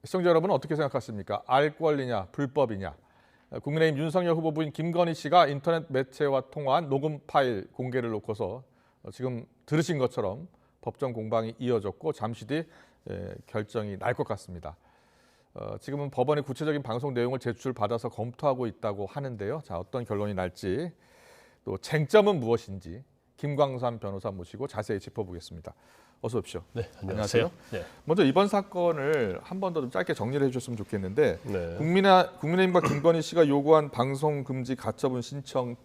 시청자 여러분은 어떻게 생각하십니까? 알 권리냐, 불법이냐? 국민의힘 윤석열 후보 부인 김건희 씨가 인터넷 매체와 통화한 녹음 파일 공개를 놓고서 지금 들으신 것처럼 법정 공방이 이어졌고 잠시 뒤 결정이 날 것 같습니다. 지금은 법원의 구체적인 방송 내용을 제출받아서 검토하고 있다고 하는데요. 자, 어떤 결론이 날지, 또 쟁점은 무엇인지 김광삼 변호사 모시고 자세히 짚어보겠습니다. 어서 오십시오. 네, 안녕하세요. 네. 먼저 이번 사건을 한 번 더 좀 짧게 정리를 해주셨으면 좋겠는데, 네. 국민의힘과 김건희 씨가 요구한 방송 금지 가처분 신청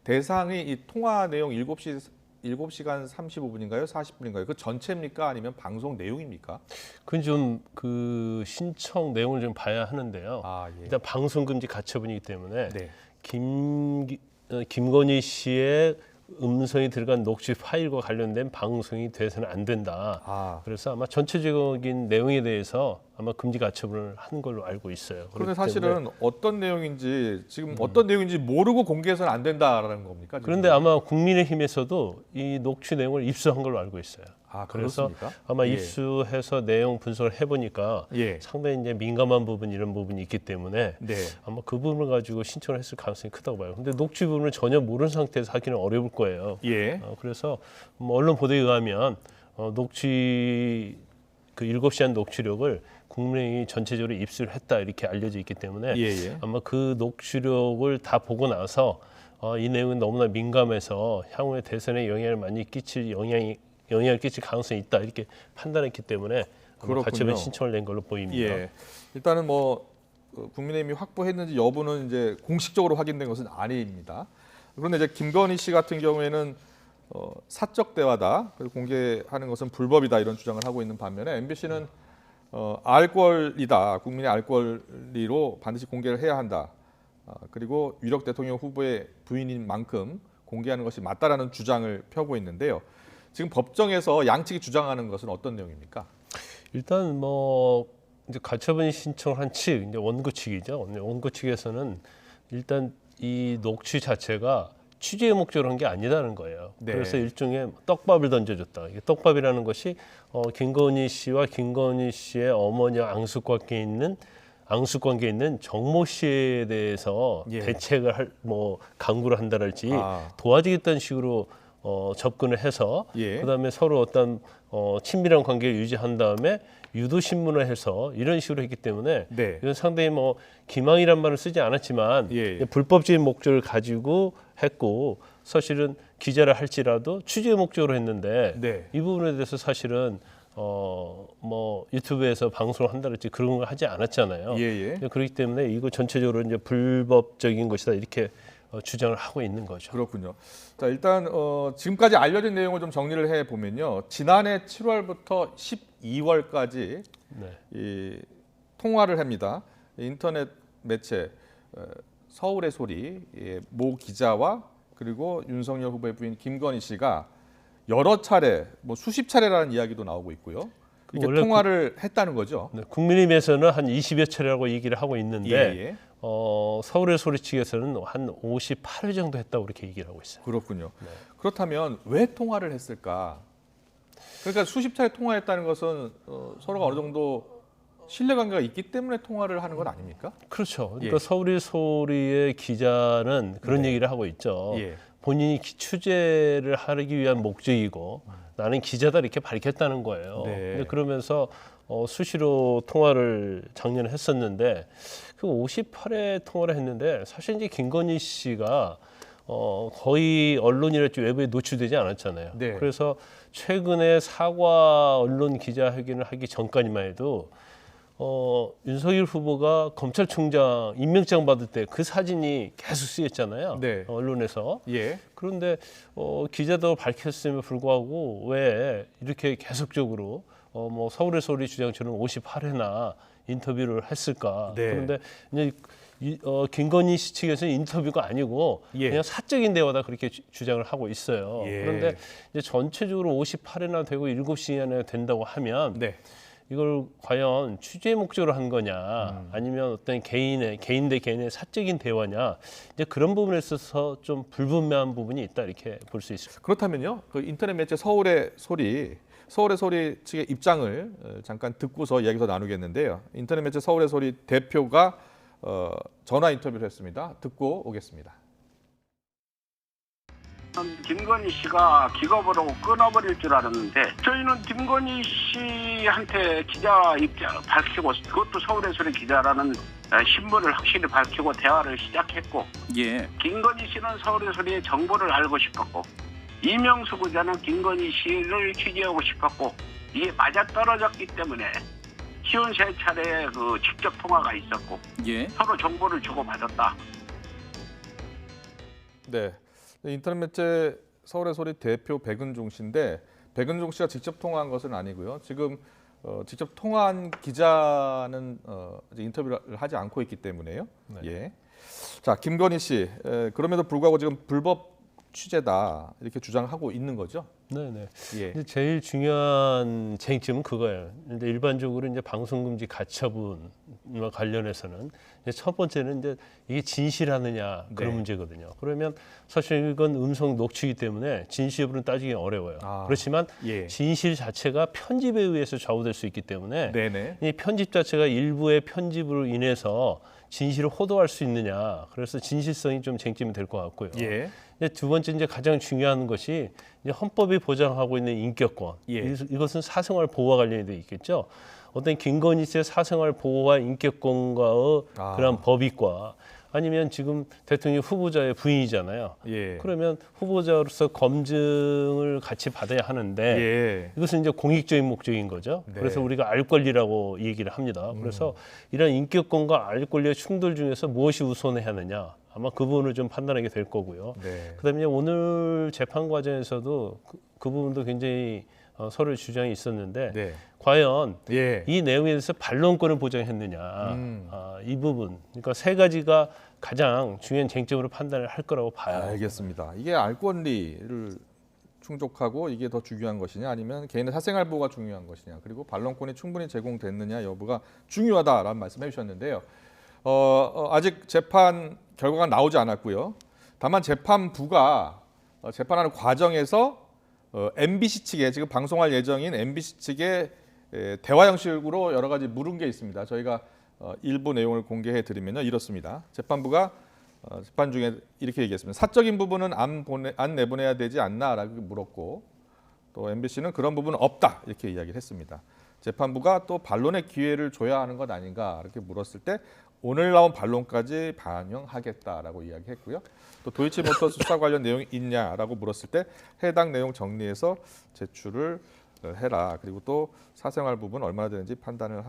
대상이 이 통화 내용 7시간 35분인가요? 40분인가요? 그 전체입니까? 아니면 방송 내용입니까? 그건 좀 그 신청 내용을 좀 봐야 하는데요. 예. 일단 방송 금지 가처분이기 때문에 네. 김건희 씨의 음성이 들어간 녹취 파일과 관련된 방송이 돼서는 안 된다. 그래서 아마 전체적인 내용에 대해서 아마 금지 가처분을 하는 걸로 알고 있어요. 그런데 사실은 어떤 내용인지 어떤 내용인지 모르고 공개해서는 안 된다라는 겁니까? 지금? 그런데 아마 국민의힘에서도 이 녹취 내용을 입수한 걸로 알고 있어요. 그래서 그렇습니까? 아마 입수해서 내용 분석을 해보니까 예. 상당히 이제 민감한 부분 이런 부분이 있기 때문에 네. 아마 그 부분을 가지고 신청을 했을 가능성이 크다고 봐요. 근데 녹취 부분을 전혀 모르는 상태에서 하기는 어려울 거예요. 예. 그래서 언론 보도에 의하면 녹취 그 7시간 녹취록을 국민의힘이 전체적으로 입수를 했다 이렇게 알려져 있기 때문에 아마 그 녹취록을 다 보고 나서 이 내용은 너무나 민감해서 향후에 대선에 영향을 많이 끼칠 영향을 끼칠 가능성이 있다 이렇게 판단했기 때문에 가처분 신청을 낸 걸로 보입니다. 예. 일단은 국민의힘이 확보했는지 여부는 이제 공식적으로 확인된 것은 아닙니다. 그런데 이제 김건희 씨 같은 경우에는 사적 대화다, 그리고 공개하는 것은 불법이다 이런 주장을 하고 있는 반면에 MBC는 알 권리다, 국민의 알 권리로 반드시 공개를 해야 한다. 그리고 유력 대통령 후보의 부인인 만큼 공개하는 것이 맞다라는 주장을 펴고 있는데요. 지금 법정에서 양측이 주장하는 것은 어떤 내용입니까? 일단 이제 가처분 신청한 측, 이제 원고 측이죠. 원고 측에서는 일단 이 녹취 자체가 취재의 목적으로 한 게 아니다는 거예요. 네. 그래서 일종의 떡밥을 던져줬다. 이게 떡밥이라는 것이 김건희 씨와 김건희 씨의 어머니와 앙숙관계에 있는 정모 씨에 대해서 대책을 강구를 한다랄지 도와주겠다는 식으로 접근을 해서 그다음에 서로 어떤 친밀한 관계를 유지한 다음에 유도 신문을 해서 이런 식으로 했기 때문에 이건 상당히 기망이란 말을 쓰지 않았지만 불법적인 목적을 가지고 했고, 사실은 기자를 할지라도 취재 목적으로 했는데 이 부분에 대해서 사실은 유튜브에서 방송을 한다랄지 그런 걸 하지 않았잖아요. 그렇기 때문에 이거 전체적으로 이제 불법적인 것이다 이렇게 주장을 하고 있는 거죠. 그렇군요. 자, 일단 지금까지 알려진 내용을 좀 정리를 해 보면요. 지난해 7월부터 12월까지 이 통화를 합니다. 인터넷 매체 서울의 소리 모 기자와 그리고 윤석열 후보의 부인 김건희 씨가 여러 차례, 수십 차례라는 이야기도 나오고 있고요. 이게 통화를 했다는 거죠. 국민의힘에서는 한 20여 차례라고 얘기를 하고 있는데 서울의 소리 측에서는 한 58회 정도 했다고 그렇게 얘기를 하고 있어요. 그렇군요. 그렇다면 왜 통화를 했을까? 그러니까 수십 차례 통화했다는 것은 서로가 어느 정도 신뢰관계가 있기 때문에 통화를 하는 건 아닙니까? 그렇죠. 그러니까 서울의 소리의 기자는 그런 얘기를 하고 있죠. 본인이 취재를 하기 위한 목적이고 나는 기자다 이렇게 밝혔다는 거예요. 근데 그러면서 수시로 통화를 작년에 했었는데 그 58회 통화를 했는데 사실 이제 김건희 씨가 거의 언론이랄지 외부에 노출되지 않았잖아요. 그래서 최근에 사과 언론 기자회견을 하기 전까지만 해도 윤석열 후보가 검찰총장 임명장 받을 때 그 사진이 계속 쓰였잖아요. 언론에서. 그런데 기자도 밝혔음에도 불구하고 왜 이렇게 계속적으로 서울의 소리 주장처럼 58회나 인터뷰를 했을까? 그런데 이제 김건희 씨 측에서는 인터뷰가 아니고 그냥 사적인 대화다 그렇게 주장을 하고 있어요. 그런데 이제 전체적으로 58회나 되고 7시간이나 된다고 하면 이걸 과연 취재 목적으로 한 거냐, 아니면 어떤 개인 대 개인의 사적인 대화냐, 이제 그런 부분에 있어서 좀 불분명한 부분이 있다 이렇게 볼 수 있습니다. 그렇다면요, 그 인터넷 매체 서울의 소리 서울의 소리 측의 입장을 잠깐 듣고서 이야기 더 나누겠는데요. 인터넷 매체 서울의 소리 대표가 전화 인터뷰를 했습니다. 듣고 오겠습니다. 김건희 씨가 기겁을 하고 끊어버릴 줄 알았는데 저희는 김건희 씨한테 기자 입장 밝히고 그것도 서울의 소리 기자라는 신분을 확실히 밝히고 대화를 시작했고 김건희 씨는 서울의 소리의 정보를 알고 싶었고 이명수 부자는 김건희 씨를 취재하고 싶었고 이게 맞아떨어졌기 때문에 쉬운 세 차례 그 직접 통화가 있었고 서로 정보를 주고받았다. 네. 인터넷 매체 서울의 소리 대표 백은종 씨인데 백은종 씨가 직접 통화한 것은 아니고요. 지금 직접 통화한 기자는 이제 인터뷰를 하지 않고 있기 때문에요. 네. 예. 자, 김건희 씨 그럼에도 불구하고 지금 불법 취재다 이렇게 주장하고 있는 거죠. 네네. 예. 이제 제일 중요한 쟁점은 그거예요. 근데 일반적으로 이제 방송금지 가처분과 관련해서는 이제 첫 번째는 이제 이게 진실하느냐 그런 네. 문제거든요. 그러면 사실 이건 음성 녹취이기 때문에 진실 여부는 따지기 어려워요. 그렇지만 예. 진실 자체가 편집에 의해서 좌우될 수 있기 때문에 네네. 이 편집 자체가 일부의 편집으로 인해서 진실을 호도할 수 있느냐. 그래서 진실성이 좀 쟁점이 될 것 같고요. 예. 두 번째 이제 가장 중요한 것이 이제 헌법이 보장하고 있는 인격권. 예. 이것은 사생활 보호와 관련이 돼 있겠죠. 어떤 김건희 씨의 사생활 보호와 인격권과의 그런 법익과 아니면 지금 대통령 후보자의 부인이잖아요. 예. 그러면 후보자로서 검증을 같이 받아야 하는데 예. 이것은 이제 공익적인 목적인 거죠. 네. 그래서 우리가 알 권리라고 얘기를 합니다. 그래서 이런 인격권과 알 권리의 충돌 중에서 무엇이 우선해야 하느냐. 아마 그 부분을 좀 판단하게 될 거고요. 네. 그다음에 오늘 재판 과정에서도 그 부분도 굉장히 서로의 주장이 있었는데 네. 과연 예. 이 내용에 대해서 반론권을 보장했느냐 이 부분 그러니까 세 가지가 가장 중요한 쟁점으로 판단을 할 거라고 봐요. 알겠습니다. 이게 알 권리를 충족하고 이게 더 중요한 것이냐 아니면 개인의 사생활 보호가 중요한 것이냐 그리고 반론권이 충분히 제공됐느냐 여부가 중요하다라는 말씀해 주셨는데요. 아직 재판 결과가 나오지 않았고요. 다만 재판부가 재판하는 과정에서 MBC 측에 지금 방송할 예정인 MBC 측에 대화 형식으로 여러 가지 물은 게 있습니다. 저희가 일부 내용을 공개해 드리면요 이렇습니다. 재판부가 재판 중에 이렇게 얘기했습니다. 사적인 부분은 안 내보내야 되지 않나라고 물었고 또 MBC는 그런 부분은 없다 이렇게 이야기를 했습니다. 재판부가 또 반론의 기회를 줘야 하는 것 아닌가 이렇게 물었을 때 오늘 나온 반론까지 반영하겠다라고 이야기했고요. 또 도이치모터스 수사 관련 내용이 있냐라고 물었을 때 해당 내용 정리해서 제출을 해라. 그리고 또 사생활 부분 얼마나 되는지 판단을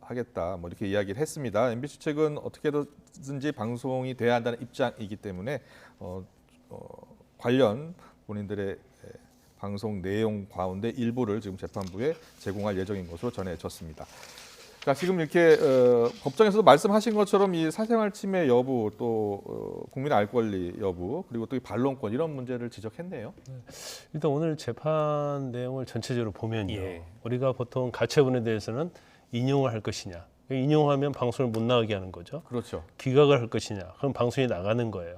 하겠다. 뭐 이렇게 이야기를 했습니다. MBC 측은 어떻게든지 방송이 돼야 한다는 입장이기 때문에 관련 본인들의 방송 내용 가운데 일부를 지금 재판부에 제공할 예정인 것으로 전해졌습니다. 자, 지금 이렇게 법정에서도 말씀하신 것처럼 이 사생활 침해 여부 또 국민 알 권리 여부 그리고 또 이 반론권 이런 문제를 지적했네요. 일단 오늘 재판 내용을 전체적으로 보면요. 예. 우리가 보통 가처분에 대해서는 인용을 할 것이냐. 인용하면 방송을 못 나가게 하는 거죠. 그렇죠. 기각을 할 것이냐. 그럼 방송이 나가는 거예요.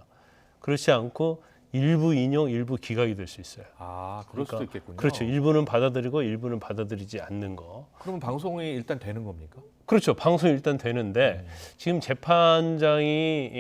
그렇지 않고 일부 인용, 일부 기각이 될 수 있어요. 아, 그럴 수도 있겠군요. 그렇죠. 일부는 받아들이고 일부는 받아들이지 않는 거. 그러면 방송이 일단 되는 겁니까? 그렇죠. 방송이 일단 되는데 지금 재판장이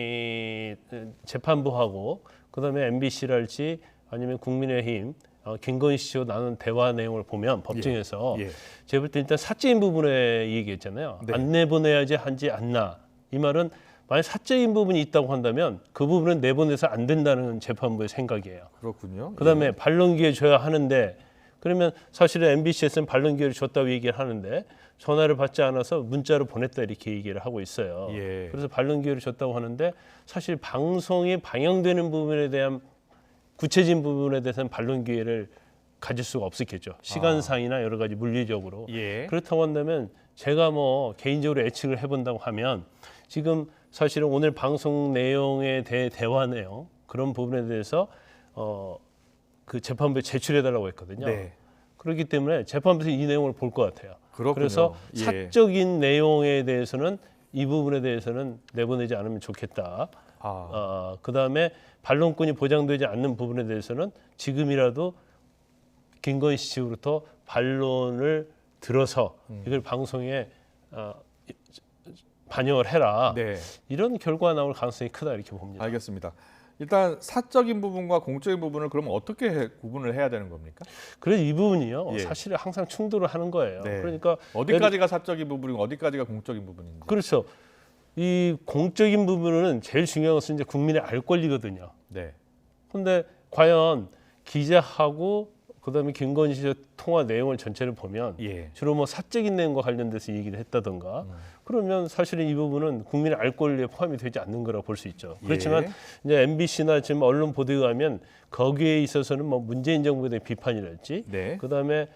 재판부하고 그다음에 MBC랄지 아니면 국민의힘 김건희 씨와 나눈 대화 내용을 보면 법정에서 제가 볼 때 일단 사적인 부분에 얘기했잖아요. 네. 안 내보내야지 하지 않나. 이 말은 만약 사적인 부분이 있다고 한다면 그 부분은 내보내서 안 된다는 재판부의 생각이에요. 그렇군요. 그다음에 반론 기회 줘야 하는데 그러면 사실은 MBC에서는 반론 기회를 줬다고 얘기를 하는데 전화를 받지 않아서 문자로 보냈다 이렇게 얘기를 하고 있어요. 예. 그래서 반론 기회를 줬다고 하는데 사실 방송에 방영되는 부분에 대한 구체적인 부분에 대해서는 반론 기회를 가질 수가 없었겠죠. 시간상이나 여러 가지 물리적으로. 예. 그렇다고 한다면 제가 뭐 개인적으로 예측을 해본다고 하면 지금 사실은 오늘 방송 내용에 대해 대화 내용 그런 부분에 대해서 그 재판부에 제출해달라고 했거든요. 네. 그렇기 때문에 재판부에서 이 내용을 볼 것 같아요. 그렇군요. 그래서 예. 사적인 내용에 대해서는 이 부분에 대해서는 내보내지 않으면 좋겠다. 그다음에 반론권이 보장되지 않는 부분에 대해서는 지금이라도 김건희 씨 측으로부터 반론을 들어서 이걸 방송에 반영을 해라. 네. 이런 결과가 나올 가능성이 크다 이렇게 봅니다. 알겠습니다. 일단 사적인 부분과 공적인 부분을 그럼 어떻게 구분을 해야 되는 겁니까? 그래서 이 부분이요. 예. 사실 항상 충돌을 하는 거예요. 네. 그러니까 어디까지가 사적인 부분이고 어디까지가 공적인 부분인지. 그렇죠. 이 공적인 부분은 제일 중요한 것은 이제 국민의 알 권리거든요. 네. 근데 과연 기자하고 그다음에 김건희 씨의 통화 내용을 전체를 보면 예. 주로 뭐 사적인 내용과 관련돼서 얘기를 했다던가 그러면 사실은 이 부분은 국민의 알 권리에 포함이 되지 않는 거라고 볼 수 있죠. 그렇지만 예. 이제 MBC나 지금 언론 보도에 가면 거기에 있어서는 뭐 문재인 정부에 대한 비판이랄지 네. 그다음에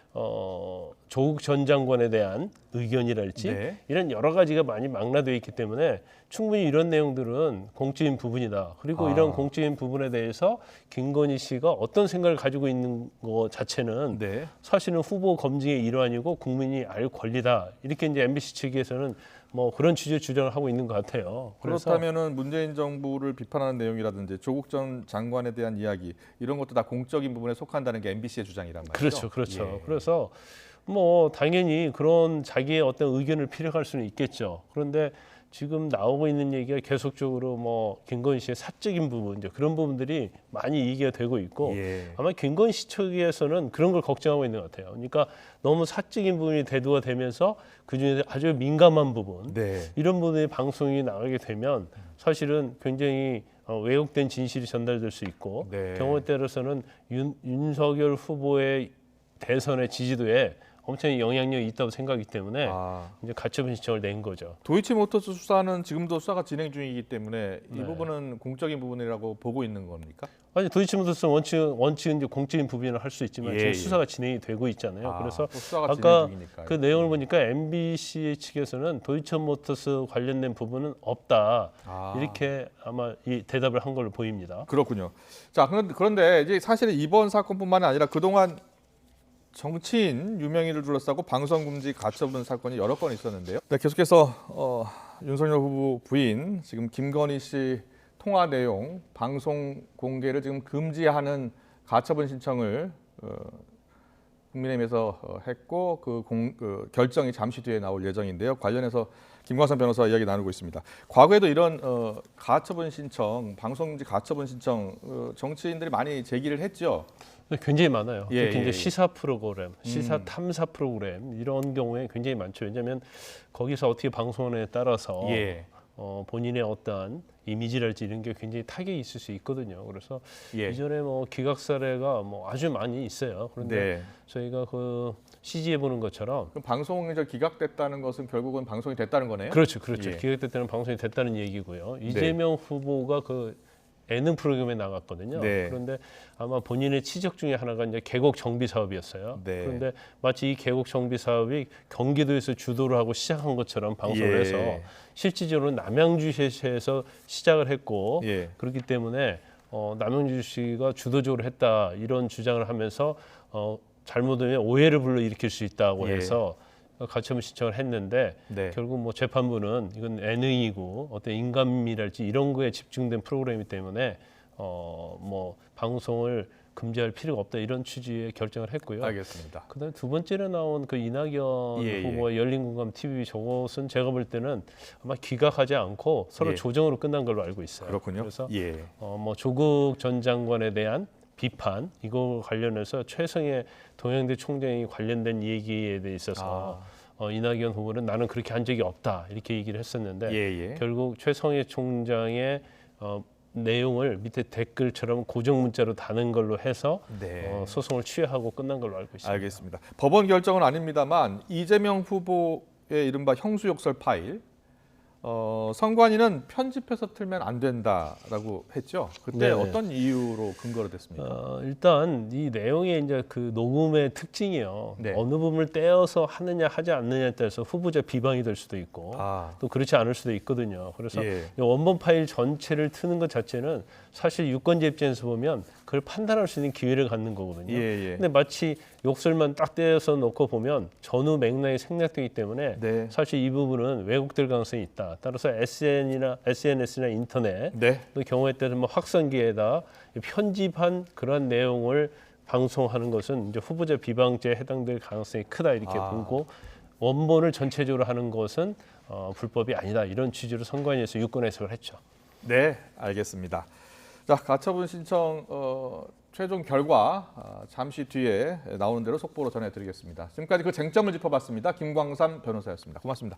조국 전 장관에 대한 의견이랄지 네. 이런 여러 가지가 많이 망라되어 있기 때문에 충분히 이런 내용들은 공적인 부분이다. 그리고 이런 공적인 부분에 대해서 김건희 씨가 어떤 생각을 가지고 있는 것 자체는 네. 사실은 후보 검증의 일환이고 국민이 알 권리다. 이렇게 이제 MBC 측에서는 뭐 그런 취지의 주장을 하고 있는 것 같아요. 그래서 그렇다면은 문재인 정부를 비판하는 내용이라든지 조국 전 장관에 대한 이야기 이런 것도 다 공적인 부분에 속한다는 게 MBC의 주장이란 말이죠. 그렇죠, 그렇죠. 예. 그래서 뭐 당연히 그런 자기의 어떤 의견을 피력할 수는 있겠죠. 그런데 지금 나오고 있는 얘기가 계속적으로 뭐 김건희 씨의 사적인 부분 이제 그런 부분들이 많이 얘기가 되고 있고 예. 아마 김건희 씨 측에서는 그런 걸 걱정하고 있는 것 같아요. 그러니까 너무 사적인 부분이 대두가 되면서 그중에 아주 민감한 부분 네. 이런 부분이 방송이 나가게 되면 사실은 굉장히 왜곡된 진실이 전달될 수 있고 네. 경우에 따라서는 윤석열 후보의 대선의 지지도에 엄청 영향력이 있다고 생각하기 때문에 이제 가처분 신청을 낸 거죠. 도이치모터스 수사는 지금도 수사가 진행 중이기 때문에 이 네. 부분은 공적인 부분이라고 보고 있는 겁니까? 아니 도이치모터스는 원칙은 이제 공적인 부분을 할 수 있지만 예, 지금 예. 수사가 진행이 되고 있잖아요. 그래서 또 수사가 아까 진행 중이니까. 그 내용을 보니까 MBC 측에서는 도이치모터스 관련된 부분은 없다 이렇게 아마 이 대답을 한 걸로 보입니다. 그렇군요. 자, 그런데 이제 사실은 이번 사건뿐만 아니라 그동안 정치인 유명인을 둘러싸고 방송 금지 가처분 사건이 여러 건 있었는데요. 네, 계속해서 윤석열 후보 부인 지금 김건희 씨 통화 내용 방송 공개를 지금 금지하는 가처분 신청을 국민의힘에서 했고 그 결정이 잠시 뒤에 나올 예정인데요. 관련해서 김광선 변호사와 이야기 나누고 있습니다. 과거에도 이런 가처분 신청, 방송금지 가처분 신청 정치인들이 많이 제기를 했죠. 굉장히 많아요. 예, 특히 예, 이제 예. 시사 프로그램, 시사 탐사 프로그램 이런 경우에 굉장히 많죠. 왜냐하면 거기서 어떻게 방송에 따라서 예. 본인의 어떠한 이미지랄지 이런 게 굉장히 타격이 있을 수 있거든요. 그래서 예. 이전에 뭐 기각 사례가 뭐 아주 많이 있어요. 그런데 네. 저희가 그 CG에 보는 것처럼 그럼 방송이 기각됐다는 것은 결국은 방송이 됐다는 거네요. 그렇죠. 예. 기획될 때는 방송이 됐다는 얘기고요. 이재명 후보가 그 예능 프로그램에 나갔거든요. 네. 그런데 아마 본인의 치적 중에 하나가 이제 계곡 정비 사업이었어요. 네. 그런데 마치 이 계곡 정비 사업이 경기도에서 주도를 하고 시작한 것처럼 방송을 예. 해서 실질적으로 남양주시에서 시작을 했고 예. 그렇기 때문에 남양주시가 주도적으로 했다 이런 주장을 하면서 잘못하면 오해를 불러일으킬 수 있다고 예. 해서 가처분 신청을 했는데 네. 결국 뭐 재판부는 이건 예능이고 어떤 인간미랄지 이런 거에 집중된 프로그램이기 때문에 뭐 방송을 금지할 필요가 없다 이런 취지의 결정을 했고요. 알겠습니다. 그다음에 두 번째로 나온 그 이낙연 예, 예. 후보의 열린공감 TV 저것은 제가 볼 때는 아마 기각하지 않고 서로 예. 조정으로 끝난 걸로 알고 있어요. 그렇군요. 그래서 예. 뭐 조국 전 장관에 대한 비판 이거 관련해서 최성해 동양대 총장이 관련된 얘기에 대해 있어서 이낙연 후보는 나는 그렇게 한 적이 없다 이렇게 얘기를 했었는데 예. 결국 최성해 총장의 내용을 밑에 댓글처럼 고정 문자로 다는 걸로 해서 네. 소송을 취하하고 끝난 걸로 알고 있습니다. 알겠습니다. 법원 결정은 아닙니다만 이재명 후보의 이른바 형수욕설 파일 선관위는 편집해서 틀면 안 된다라고 했죠. 그때 네. 어떤 이유로 근거로 됐습니까? 일단 이 내용의 이제 그 녹음의 특징이요. 네. 어느 부분을 떼어서 하느냐 하지 않느냐에 따라서 후보자 비방이 될 수도 있고 또 그렇지 않을 수도 있거든요. 그래서 예. 이 원본 파일 전체를 트는 것 자체는 사실 유권자 입장에서 보면 그걸 판단할 수 있는 기회를 갖는 거거든요. 예. 근데 마치 욕설만 딱 떼어서 놓고 보면 전후 맥락이 생략되기 때문에 네. 사실 이 부분은 왜곡될 가능성이 있다. 따라서 SNS나 인터넷 네. 또 경우에 따르면 확성기에다 편집한 그런 내용을 방송하는 것은 이제 후보자 비방죄에 해당될 가능성이 크다 이렇게 보고 원본을 전체적으로 하는 것은 불법이 아니다 이런 취지로 선관위에서 유권 해석을 했죠. 네, 알겠습니다. 자, 가처분 신청 최종 결과 잠시 뒤에 나오는 대로 속보로 전해드리겠습니다. 지금까지 그 쟁점을 짚어봤습니다. 김광삼 변호사였습니다. 고맙습니다.